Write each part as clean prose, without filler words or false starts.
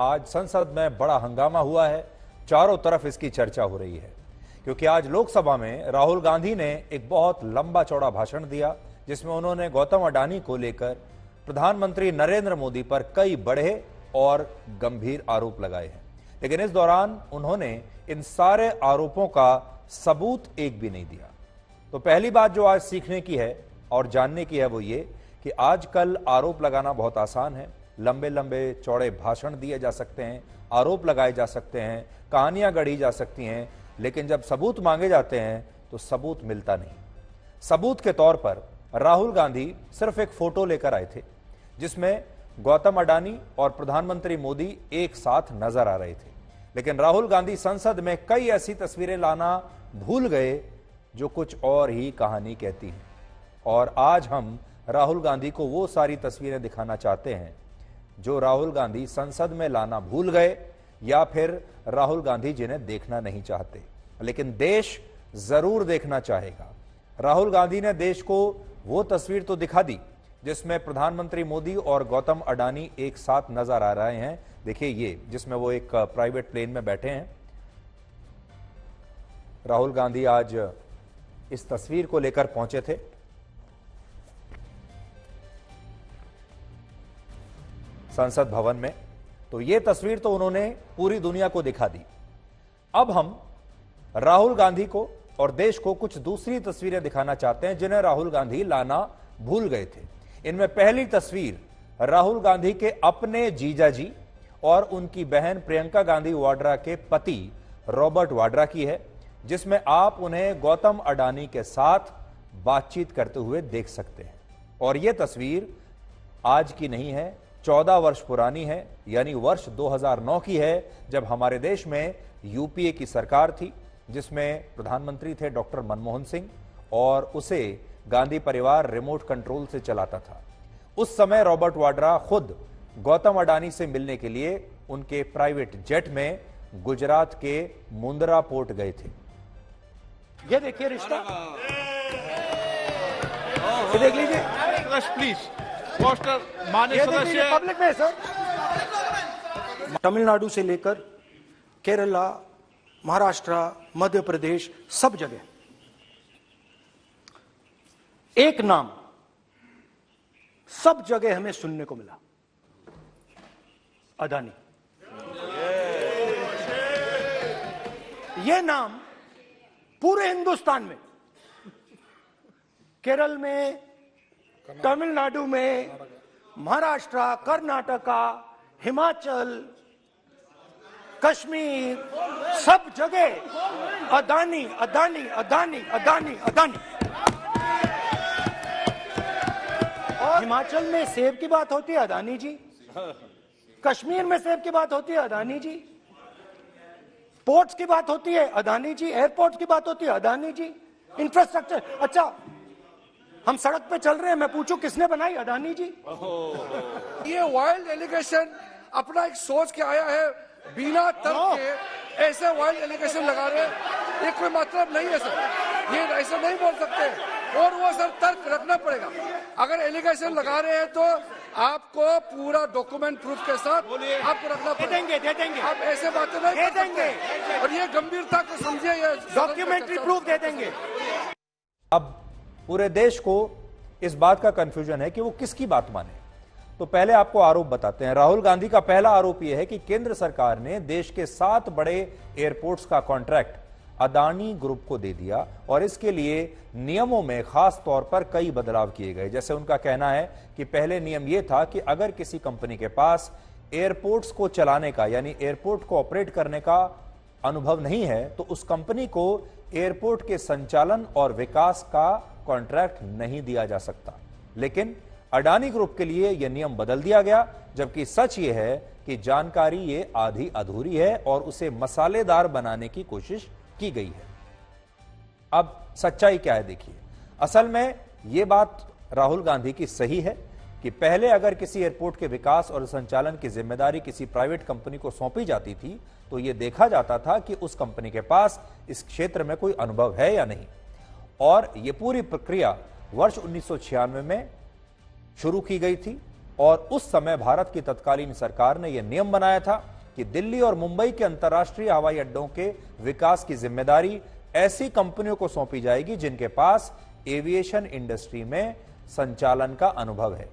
आज संसद में बड़ा हंगामा हुआ है। चारों तरफ इसकी चर्चा हो रही है क्योंकि आज लोकसभा में राहुल गांधी ने एक बहुत लंबा चौड़ा भाषण दिया जिसमें उन्होंने गौतम अडानी को लेकर प्रधानमंत्री नरेंद्र मोदी पर कई बड़े और गंभीर आरोप लगाए हैं। लेकिन इस दौरान उन्होंने इन सारे आरोपों का सबूत एक भी नहीं दिया। तो पहली बात जो आज सीखने की है और जानने की है वो ये कि आजकल आरोप लगाना बहुत आसान है। लंबे लंबे चौड़े भाषण दिए जा सकते हैं, आरोप लगाए जा सकते हैं, कहानियां गढ़ी जा सकती हैं, लेकिन जब सबूत मांगे जाते हैं तो सबूत मिलता नहीं। सबूत के तौर पर राहुल गांधी सिर्फ एक फोटो लेकर आए थे जिसमें गौतम अडानी और प्रधानमंत्री मोदी एक साथ नजर आ रहे थे। लेकिन राहुल गांधी संसद में कई ऐसी तस्वीरें लाना भूल गए जो कुछ और ही कहानी कहती हैं। और आज हम राहुल गांधी को वो सारी तस्वीरें दिखाना चाहते हैं जो राहुल गांधी संसद में लाना भूल गए या फिर राहुल गांधी जिन्हें देखना नहीं चाहते, लेकिन देश जरूर देखना चाहेगा। राहुल गांधी ने देश को वो तस्वीर तो दिखा दी जिसमें प्रधानमंत्री मोदी और गौतम अडानी एक साथ नजर आ रहे हैं। देखिए ये, जिसमें वो एक प्राइवेट प्लेन में बैठे हैं। राहुल गांधी आज इस तस्वीर को लेकर पहुंचे थे। संसद भवन में तो ये तस्वीर तो उन्होंने पूरी दुनिया को दिखा दी। अब हम राहुल गांधी को और देश को कुछ दूसरी तस्वीरें दिखाना चाहते हैं जिन्हें राहुल गांधी लाना भूल गए थे। इनमें पहली तस्वीर राहुल गांधी के अपने जीजाजी और उनकी बहन प्रियंका गांधी वाड्रा के पति रॉबर्ट वाड्रा की है, जिसमें आप उन्हें गौतम अडानी के साथ बातचीत करते हुए देख सकते हैं। और यह तस्वीर आज की नहीं है, 14 वर्ष पुरानी है, यानी वर्ष 2009 की है, जब हमारे देश में यूपीए की सरकार थी जिसमें प्रधानमंत्री थे डॉक्टर मनमोहन सिंह और उसे गांधी परिवार रिमोट कंट्रोल से चलाता था। उस समय रॉबर्ट वाड्रा खुद गौतम अडानी से मिलने के लिए उनके प्राइवेट जेट में गुजरात के मुंद्रा पोर्ट गए थे। ये देखिए रिश्ता, ये देख लीजिए प्लीज पोस्टर माननीय सदस्य पब्लिक में सर। तमिलनाडु से लेकर केरला, महाराष्ट्र, मध्य प्रदेश, सब जगह एक नाम सब जगह हमें सुनने को मिला, अडानी। यह नाम पूरे हिंदुस्तान में, केरल में, तमिलनाडु में, महाराष्ट्र, कर्नाटका, हिमाचल, कश्मीर, सब जगह अडानी अडानी अडानी अडानी अडानी। और हिमाचल में सेब की बात होती है, अडानी जी। कश्मीर में सेब की बात होती है, अडानी जी। पोर्ट्स की बात होती है, अडानी जी। एयरपोर्ट्स की बात होती है, अडानी जी। इंफ्रास्ट्रक्चर, अच्छा हम सड़क पे चल रहे हैं, मैं पूछूं किसने बनाई, अडानी जी। ये वाइल्ड एलिगेशन अपना एक सोच के आया है, बिना तर्क के ऐसे वाइल्ड एलिगेशन लगा रहे हैं, ये कोई मतलब नहीं है सर, ये ऐसे नहीं बोल सकते। और वो सर तर्क रखना पड़ेगा। अगर एलिगेशन लगा रहे हैं तो आपको पूरा डॉक्यूमेंट प्रूफ के साथ आपको रखना पड़ेगा। दे देंगे आप ऐसे बातें नहीं दे देंगे, और ये गंभीरता को समझिए, ये डॉक्यूमेंट्री प्रूफ दे देंगे। अब पूरे देश को इस बात का कंफ्यूजन है कि वो किसकी बात माने। तो पहले आपको आरोप बताते हैं। राहुल गांधी का पहला आरोप यह है कि केंद्र सरकार ने देश के 7 बड़े एयरपोर्ट्स का कॉन्ट्रैक्ट अडानी ग्रुप को दे दिया और इसके लिए नियमों में खास तौर पर कई बदलाव किए गए। जैसे उनका कहना है कि पहले नियम यह था कि अगर किसी कंपनी के पास एयरपोर्ट्स को चलाने का यानी एयरपोर्ट को ऑपरेट करने का अनुभव नहीं है तो उस कंपनी को एयरपोर्ट के संचालन और विकास का कॉन्ट्रैक्ट नहीं दिया जा सकता। लेकिन अडानी ग्रुप के लिए यह नियम बदल दिया गया, जबकि सच यह है कि जानकारी ये आधी अधूरी है और उसे मसालेदार बनाने की कोशिश की गई है। अब सच्चाई क्या है देखिए। असल में यह बात राहुल गांधी की सही है कि पहले अगर किसी एयरपोर्ट के विकास और संचालन की जिम्मेदारी किसी प्राइवेट कंपनी को सौंपी जाती थी तो यह देखा जाता था कि उस कंपनी के पास इस क्षेत्र में कोई अनुभव है या नहीं। और यह पूरी प्रक्रिया वर्ष 1996 में शुरू की गई थी और उस समय भारत की तत्कालीन सरकार ने यह नियम बनाया था कि दिल्ली और मुंबई के अंतर्राष्ट्रीय हवाई अड्डों के विकास की जिम्मेदारी ऐसी कंपनियों को सौंपी जाएगी जिनके पास एविएशन इंडस्ट्री में संचालन का अनुभव है।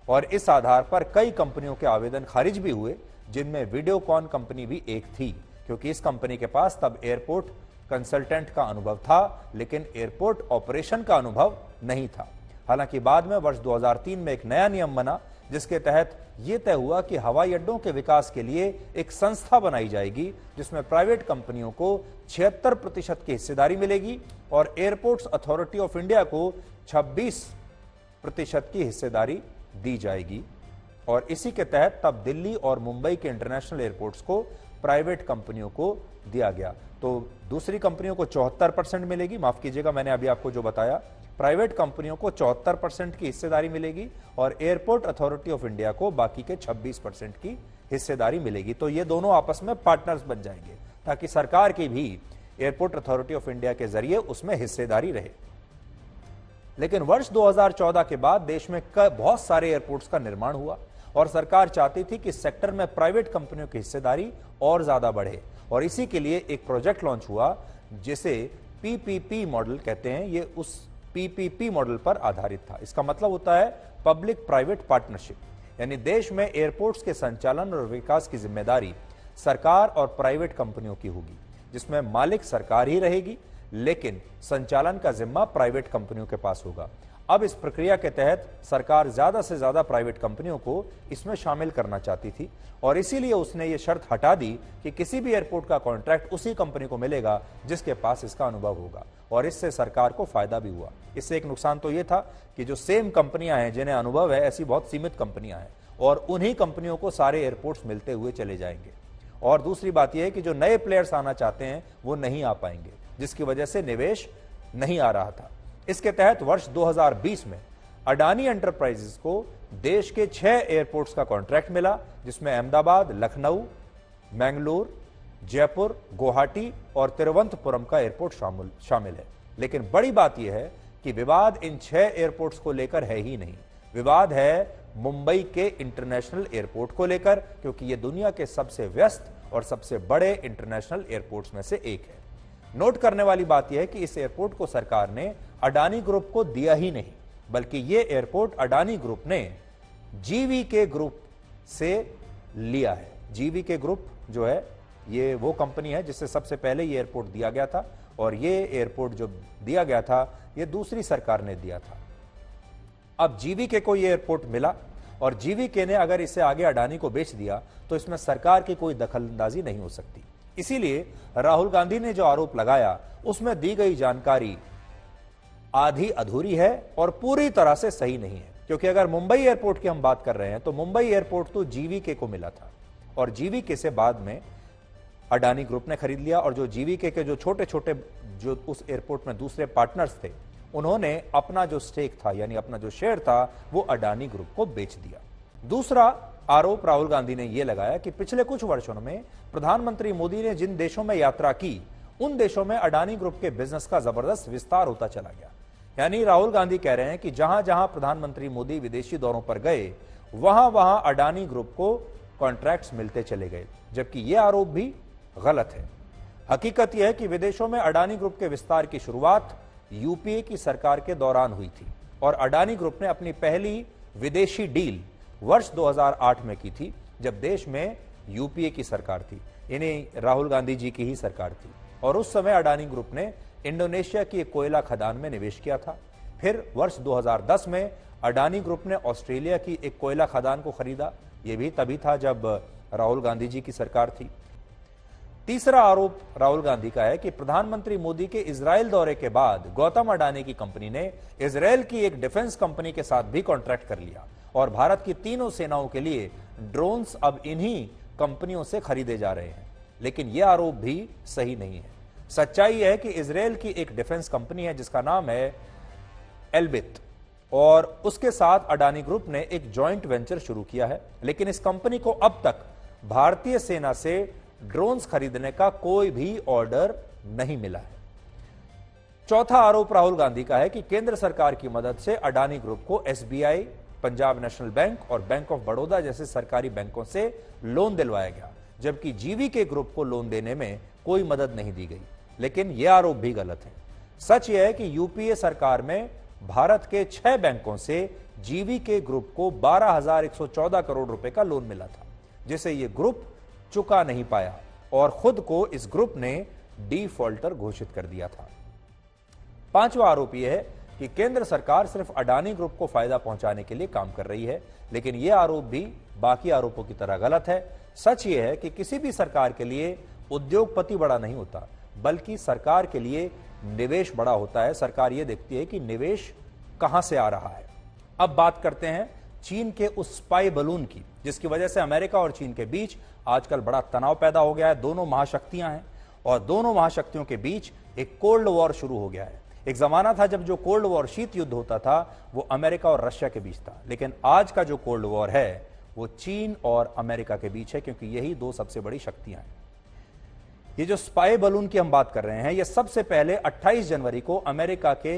और इस आधार पर कई कंपनियों के आवेदन खारिज भी हुए, जिनमें वीडियोकॉन कंपनी भी एक थी, क्योंकि इस कंपनी के पास तब एयरपोर्ट कंसल्टेंट का अनुभव था, लेकिन एयरपोर्ट ऑपरेशन का अनुभव नहीं था। हालांकि बाद में वर्ष 2003 में एक नया नियम बना, जिसके तहत यह तय हुआ कि हवाई अड्डों के विकास के लिए एक संस्था बनाई जाएगी, जिसमें प्राइवेट कंपनियों को 76% की हिस्सेदारी मिलेगी और एयरपोर्ट्स अथॉरिटी ऑफ इंडिया को 26% की हिस्सेदारी दी जाएगी। और इसी के तहत तब दिल्ली और मुंबई के इंटरनेशनल एयरपोर्ट्स को प्राइवेट कंपनियों को दिया गया। तो दूसरी कंपनियों को 74% मिलेगी, माफ कीजिएगा मैंने अभी आपको जो बताया, प्राइवेट कंपनियों को 74% की हिस्सेदारी मिलेगी और एयरपोर्ट अथॉरिटी ऑफ इंडिया को बाकी के 26% की हिस्सेदारी मिलेगी। तो ये दोनों आपस में पार्टनर्स बन जाएंगे, ताकि सरकार की भी एयरपोर्ट अथॉरिटी ऑफ इंडिया के जरिए उसमें हिस्सेदारी रहे। लेकिन वर्ष 2014 के बाद देश में बहुत सारे एयरपोर्ट्स का निर्माण हुआ और सरकार चाहती थी कि सेक्टर में प्राइवेट कंपनियों की हिस्सेदारी और ज्यादा बढ़े, और इसी के लिए एक प्रोजेक्ट लॉन्च हुआ जिसे पीपीपी मॉडल कहते हैं। ये उस पीपीपी मॉडल पर आधारित था। इसका मतलब होता है पब्लिक प्राइवेट पार्टनरशिप, यानी देश में एयरपोर्ट्स के संचालन और विकास की जिम्मेदारी सरकार और प्राइवेट कंपनियों की होगी, जिसमें मालिक सरकार ही रहेगी, लेकिन संचालन का जिम्मा प्राइवेट कंपनियों के पास होगा। अब इस प्रक्रिया के तहत सरकार ज्यादा से ज्यादा प्राइवेट कंपनियों को इसमें शामिल करना चाहती थी, और इसीलिए उसने ये शर्त हटा दी कि किसी भी एयरपोर्ट का कॉन्ट्रैक्ट उसी कंपनी को मिलेगा जिसके पास इसका अनुभव होगा, और इससे सरकार को फायदा भी हुआ। इससे एक नुकसान तो ये था कि जो सेम कंपनियां हैं जिन्हें अनुभव है, ऐसी बहुत सीमित कंपनियां हैं, और उन्हीं कंपनियों को सारे एयरपोर्ट्स मिलते हुए चले जाएंगे। और दूसरी बात यह है कि जो नए प्लेयर्स आना चाहते हैं वो नहीं आ पाएंगे, जिसकी वजह से निवेश नहीं आ रहा था। इसके तहत वर्ष 2020 में अडानी एंटरप्राइजेस को देश के 6 एयरपोर्ट्स का कॉन्ट्रैक्ट मिला, जिसमें अहमदाबाद, लखनऊ, मैंगलोर, जयपुर, गुवाहाटी और तिरुवनंतपुरम का एयरपोर्ट शामिल है। लेकिन बड़ी बात यह है कि विवाद इन 6 एयरपोर्ट्स को लेकर है ही नहीं, विवाद है मुंबई के इंटरनेशनल एयरपोर्ट को लेकर, क्योंकि यह दुनिया के सबसे व्यस्त और सबसे बड़े इंटरनेशनल एयरपोर्ट्स में से एक है। नोट करने वाली बात यह है कि इस एयरपोर्ट को सरकार ने अडानी ग्रुप को दिया ही नहीं, बल्कि यह एयरपोर्ट अडानी ग्रुप ने जीवीके ग्रुप से लिया है। जीवीके ग्रुप जो है ये वो कंपनी है जिससे सबसे पहले ये एयरपोर्ट दिया गया था, और ये एयरपोर्ट जो दिया गया था ये दूसरी सरकार ने दिया था। अब जीवीके को ये एयरपोर्ट मिला, और जीवीके ने अगर इसे आगे अडानी को बेच दिया तो इसमें सरकार की कोई दखलंदाजी नहीं हो सकती। इसीलिए राहुल गांधी ने जो आरोप लगाया उसमें दी गई जानकारी आधी अधूरी है और पूरी तरह से सही नहीं है। क्योंकि अगर मुंबई एयरपोर्ट की हम बात कर रहे हैं तो मुंबई एयरपोर्ट तो जीवीके को मिला था, और जीवीके से बाद में अडानी ग्रुप ने खरीद लिया, और जो जीवीके के जो छोटे छोटे जो उस एयरपोर्ट में दूसरे पार्टनर्स थे, उन्होंने अपना जो स्टेक था यानी अपना जो शेयर था वो अडानी ग्रुप को बेच दिया। दूसरा आरोप राहुल गांधी ने यह लगाया कि पिछले कुछ वर्षों में प्रधानमंत्री मोदी ने जिन देशों में यात्रा की उन देशों में अडानी ग्रुप के बिजनेस का जबरदस्त विस्तार होता चला गया। यानी राहुल गांधी कह रहे हैं कि जहां जहां प्रधानमंत्री मोदी विदेशी दौरों पर गए वहां वहां अडानी ग्रुप को कॉन्ट्रैक्ट्स मिलते चले गए, जबकि यह आरोप भी गलत है। हकीकत यह है कि विदेशों में अडानी ग्रुप के विस्तार की शुरुआत यूपीए की सरकार के दौरान हुई थी, और अडानी ग्रुप ने अपनी पहली विदेशी डील वर्ष 2008 में की थी, जब देश में यूपीए की सरकार थी, यानी राहुल गांधी जी की ही सरकार थी। और उस समय अडानी ग्रुप ने इंडोनेशिया की एक कोयला खदान में निवेश किया था। फिर वर्ष 2010 में अडानी ग्रुप ने ऑस्ट्रेलिया की एक कोयला खदान को खरीदा, यह भी तभी था जब राहुल गांधी जी की सरकार थी। तीसरा आरोप राहुल गांधी का है कि प्रधानमंत्री मोदी के इजरायल दौरे के बाद गौतम अडानी की कंपनी ने इजरायल की एक डिफेंस कंपनी के साथ भी कॉन्ट्रैक्ट कर लिया, और भारत की तीनों सेनाओं के लिए ड्रोन्स अब इन्हीं कंपनियों से खरीदे जा रहे हैं। लेकिन यह आरोप भी सही नहीं है। सच्चाई यह है कि इजरायल की एक डिफेंस कंपनी है जिसका नाम है एल्बिट, और उसके साथ अडानी ग्रुप ने एक जॉइंट वेंचर शुरू किया है, लेकिन इस कंपनी को अब तक भारतीय सेना से ड्रोन्स खरीदने का कोई भी ऑर्डर नहीं मिला है। चौथा आरोप राहुल गांधी का है कि केंद्र सरकार की मदद से अडानी ग्रुप को एसबीआई, पंजाब नेशनल बैंक और बैंक ऑफ बड़ौदा जैसे सरकारी बैंकों से लोन दिलवाया गया, जबकि जीवीके ग्रुप को लोन देने में कोई मदद नहीं दी गई। लेकिन यह आरोप भी गलत है। सच यह है कि यूपीए सरकार में भारत के 6 बैंकों से जीवीके ग्रुप को 12,114 करोड़ रुपए का लोन मिला था, जिसे यह ग्रुप चुका नहीं पाया और खुद को इस ग्रुप ने डिफॉल्टर घोषित कर दिया था। पांचवा आरोप यह है कि केंद्र सरकार सिर्फ अडानी ग्रुप को फायदा पहुंचाने के लिए काम कर रही है, लेकिन यह आरोप भी बाकी आरोपों की तरह गलत है। सच यह है कि किसी भी सरकार के लिए उद्योगपति बड़ा नहीं होता, बल्कि सरकार के लिए निवेश बड़ा होता है। सरकार यह देखती है कि निवेश कहां से आ रहा है। अब बात करते हैं चीन के उस स्पाई बलून की, जिसकी वजह से अमेरिका और चीन के बीच आजकल बड़ा तनाव पैदा हो गया है। दोनों महाशक्तियां हैं और दोनों महाशक्तियों के बीच एक कोल्ड वॉर शुरू हो गया है। एक जमाना था जब जो कोल्ड वॉर शीत युद्ध होता था वो अमेरिका और रशिया के बीच था, लेकिन आज का जो कोल्ड वॉर है वो चीन और अमेरिका के बीच है, क्योंकि यही दो सबसे बड़ी शक्तियां हैं। ये जो स्पाई बलून की हम बात कर रहे हैं, ये सबसे पहले 28 जनवरी को अमेरिका के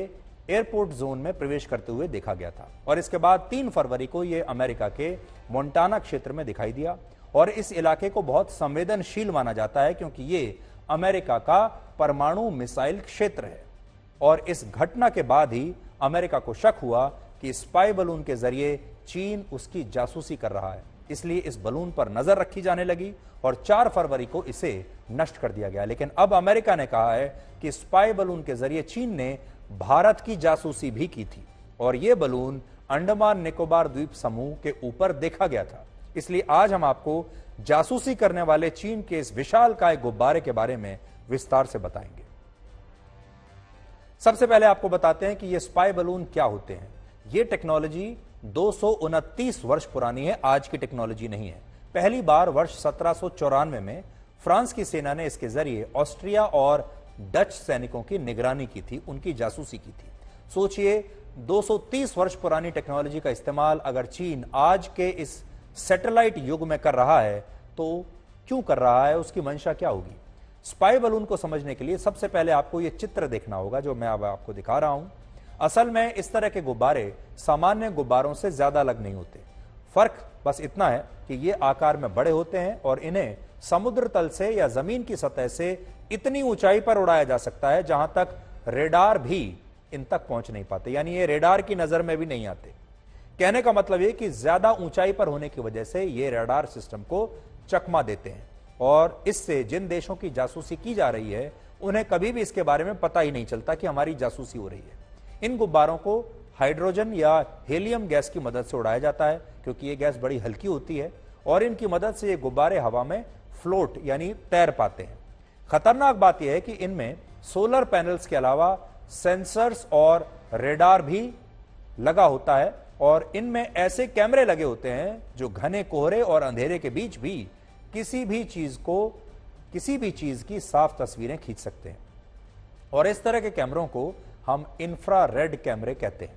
एयरपोर्ट जोन में प्रवेश करते हुए देखा गया था और इसके बाद 3 फरवरी को यह अमेरिका के मोंटाना क्षेत्र में दिखाई दिया। और इस इलाके को बहुत संवेदनशील माना जाता है, क्योंकि ये अमेरिका का परमाणु मिसाइल क्षेत्र है। और इस घटना के बाद ही अमेरिका को शक हुआ कि स्पाई बलून के जरिए चीन उसकी जासूसी कर रहा है, इसलिए इस बलून पर नजर रखी जाने लगी और 4 फरवरी को इसे नष्ट कर दिया गया। लेकिन अब अमेरिका ने कहा है कि स्पाई बलून के जरिए चीन ने भारत की जासूसी भी की थी और यह बलून अंडमान निकोबार द्वीप समूह के ऊपर देखा गया था। इसलिए आज हम आपको जासूसी करने वाले चीन के इस विशालकाय गुब्बारे के बारे में विस्तार से बताएंगे। सबसे पहले आपको बताते हैं कि ये स्पाई बलून क्या होते हैं। ये टेक्नोलॉजी 229 वर्ष पुरानी है, आज की टेक्नोलॉजी नहीं है। पहली बार वर्ष 1794 में फ्रांस की सेना ने इसके जरिए ऑस्ट्रिया और डच सैनिकों की निगरानी की थी, उनकी जासूसी की थी। सोचिए 230 वर्ष पुरानी टेक्नोलॉजी का इस्तेमाल अगर चीन आज के इस सैटेलाइट युग में कर रहा है तो क्यों कर रहा है, उसकी मंशा क्या होगी। स्पाई बलून को समझने के लिए सबसे पहले आपको यह चित्र देखना होगा जो मैं अब आपको दिखा रहा हूं। असल में इस तरह के गुब्बारे सामान्य गुब्बारों से ज्यादा अलग नहीं होते। फर्क बस इतना है कि ये आकार में बड़े होते हैं और इन्हें समुद्र तल से या जमीन की सतह से इतनी ऊंचाई पर उड़ाया जा सकता है जहां तक रेडार भी इन तक पहुंच नहीं पाते, यानी ये रेडार की नजर में भी नहीं आते। कहने का मतलब यह कि ज्यादा ऊंचाई पर होने की वजह से ये रेडार सिस्टम को चकमा देते हैं और इससे जिन देशों की जासूसी की जा रही है उन्हें कभी भी इसके बारे में पता ही नहीं चलता कि हमारी जासूसी हो रही है। इन गुब्बारों को हाइड्रोजन या हेलियम गैस की मदद से उड़ाया जाता है, क्योंकि ये गैस बड़ी हल्की होती है और इनकी मदद से ये गुब्बारे हवा में फ्लोट यानी तैर पाते हैं। खतरनाक बात यह है कि इनमें सोलर पैनल्स के अलावा सेंसर्स और रेडार भी लगा होता है और इनमें ऐसे कैमरे लगे होते हैं जो घने कोहरे और अंधेरे के बीच भी किसी भी चीज की साफ तस्वीरें खींच सकते हैं। और इस तरह के कैमरों को हम इंफ्रारेड कैमरे कहते हैं।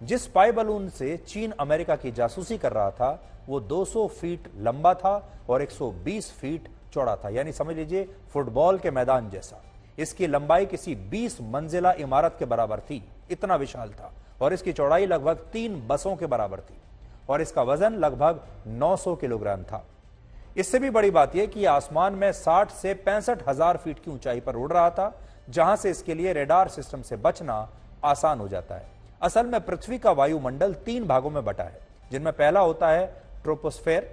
जिस स्पाई बलून से चीन अमेरिका की जासूसी कर रहा था वो 200 फीट लंबा था और 120 फीट चौड़ा था, यानी समझ लीजिए फुटबॉल के मैदान जैसा। इसकी लंबाई किसी 20 मंजिला इमारत के बराबर थी, इतना विशाल था। और इसकी चौड़ाई लगभग 3 बसों के बराबर थी और इसका वजन लगभग 900 किलोग्राम था। इससे भी बड़ी बात यह कि आसमान में 60 से 65 हजार फीट की ऊंचाई पर उड़ रहा था, जहां से इसके लिए रेडार सिस्टम से बचना आसान हो जाता है। असल में पृथ्वी का वायुमंडल 3 भागों में बटा है, जिनमें पहला होता है ट्रोपोस्फेयर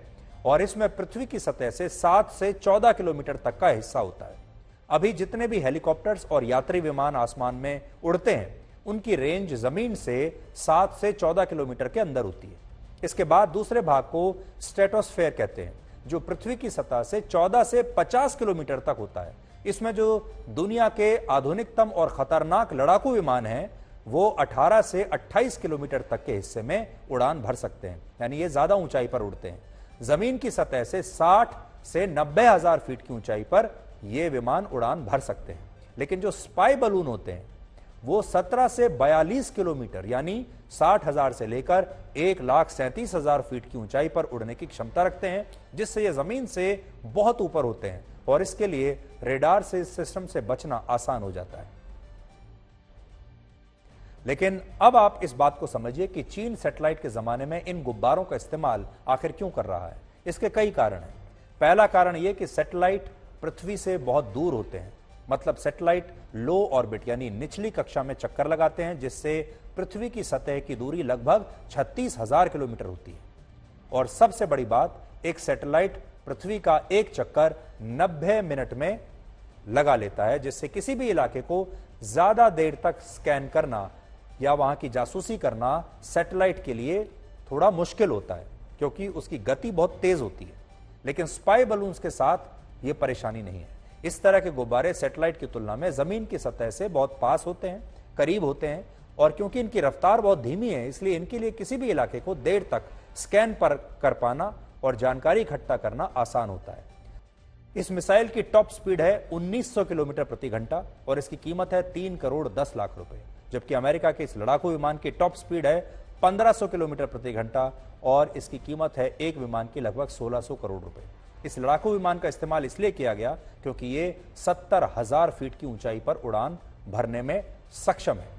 और इसमें पृथ्वी की सतह से 7 से 14 किलोमीटर तक का हिस्सा होता है। अभी जितने भी हेलीकॉप्टर्स और यात्री विमान आसमान में उड़ते हैं उनकी रेंज जमीन से 7 से 14 किलोमीटर के अंदर होती है। इसके बाद दूसरे भाग को स्ट्रेटोस्फेयर कहते हैं, जो पृथ्वी की सतह से 14 से 50 किलोमीटर तक होता है। इसमें जो दुनिया के आधुनिकतम और खतरनाक लड़ाकू विमान हैं वो 18 से 28 किलोमीटर तक के हिस्से में उड़ान भर सकते हैं, यानी ये ज्यादा ऊंचाई पर उड़ते हैं। जमीन की सतह से 60 से 90 हजार फीट की ऊंचाई पर ये विमान उड़ान भर सकते हैं। लेकिन जो स्पाई बलून होते हैं वो 17 से 42 किलोमीटर यानी 60,000 से लेकर 1,37,000 फीट की ऊंचाई पर उड़ने की क्षमता रखते हैं, जिससे ये जमीन से बहुत ऊपर होते हैं और इसके लिए रेडार से सिस्टम से बचना आसान हो जाता है। लेकिन अब आप इस बात को समझिए कि चीन सैटेलाइट के जमाने में इन गुब्बारों का इस्तेमाल आखिर क्यों कर रहा है। इसके कई कारण हैं। पहला कारण यह कि सैटेलाइट पृथ्वी से बहुत दूर होते हैं, मतलब सैटेलाइट लो ऑर्बिट यानी निचली कक्षा में चक्कर लगाते हैं, जिससे पृथ्वी की सतह की दूरी लगभग 36,000 किलोमीटर होती है। और सबसे बड़ी बात, एक सैटेलाइट पृथ्वी का एक चक्कर 90 मिनट में लगा लेता है, जिससे किसी भी इलाके को ज्यादा देर तक स्कैन करना या वहां की जासूसी करना सैटेलाइट के लिए थोड़ा मुश्किल होता है, क्योंकि उसकी गति बहुत तेज होती है। लेकिन स्पाई बलून्स के साथ यह परेशानी नहीं है। इस तरह के गुब्बारे सैटेलाइट की तुलना में जमीन की सतह से बहुत पास होते हैं, करीब होते हैं, और क्योंकि इनकी रफ्तार बहुत धीमी है, इसलिए इनके लिए किसी भी इलाके को देर तक स्कैन कर पाना और जानकारी इकट्ठा करना आसान होता है। इस मिसाइल की टॉप स्पीड है 1900 किलोमीटर प्रति घंटा और इसकी कीमत है 3 करोड़ 10 लाख रुपए, जबकि अमेरिका के इस लड़ाकू विमान की टॉप स्पीड है 1500 किलोमीटर प्रति घंटा और इसकी कीमत है एक विमान की लगभग 1600 करोड़ रुपए। इस लड़ाकू विमान का इस्तेमाल इसलिए किया गया क्योंकि ये 70,000 फीट की ऊंचाई पर उड़ान भरने में सक्षम है।